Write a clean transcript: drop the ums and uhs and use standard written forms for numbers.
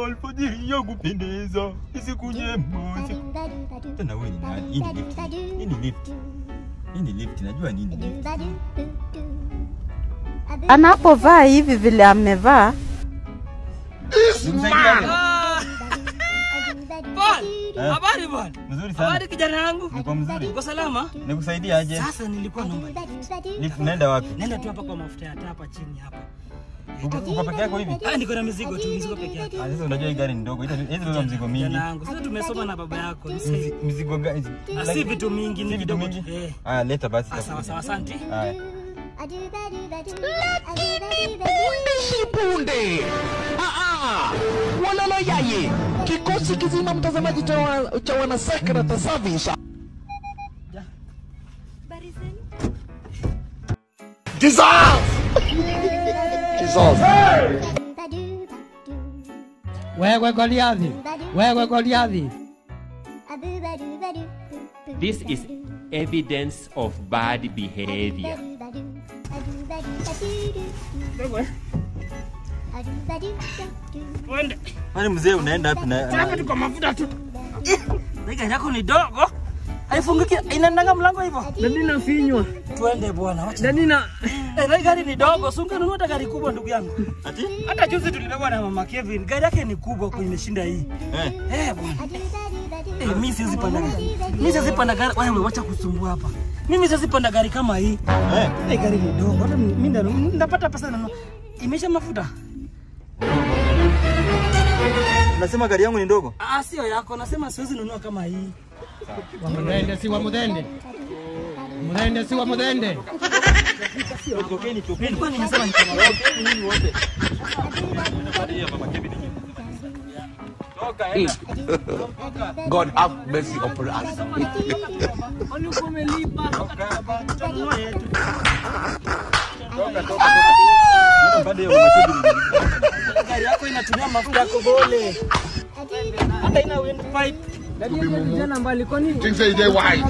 alfajiri ya kupendeza, isikuje moja. Tena wewe ni nani? Hii ni lift, najua nini lift. Anapovaa hivi vile amevaa. Habari bwana. Mzuri sana. Habari kijana wangu. Niko mzuri. Uko salama? Nikusaidia aje? Sasa nilikuwa naomba Lift naenda wapi? nenda tu hapa kwa mafuta ya taa hapa chini hapa. Uko peke yako hivi? Niko na mizigo peke yake. Sasa unajua hii gari ni ndogo. Hizi ndio mzigo mingi. Kijana wangu, sasa tumesoma na baba yako. Mzigo gani? Si vitu mingi, ni kidogo. Haya, leta basi. Sawa, asante. Haya. Punde. Walala yaye. Kikosi kizima mtazamaji cha wana Secret Service. Jesus! Wewe Goliathi. This is evidence of bad behavior. Kwani mzee unaenda wapi na? Nataka tu kwa mafuta tu. Gari yako ni dogo. Haifungiki, inaendanga mlango hivyo. Nani nafinywa? Twende bwana, wacha. Nani na gari ni dogo, sunga nunua gari kubwa ndugu yangu. Ati? Hata juzi tulitoka na mama Kevin, gari yake ni kubwa kwa imeshinda hii. Bwana. Mimi siwezi panda gari. Wewe wacha kusumbua hapa. Mimi siwezi panda gari kama hii. Gari ni dogo. Hata mimi ndapata pesa na imesha mafuta. Nasema gari yangu ni ndogo. Sio yako, nasema siwezi nunua kama hii. Mudende si wa Mudende. Mudende si wa Mudende. Tokeni. Kwa nini nimesema ni kama nini wote? God have mercy upon us. Gari yako inatumia mafuta yako bole. Hata ina windpipe. Jana mbali kwa nini? Things say they why.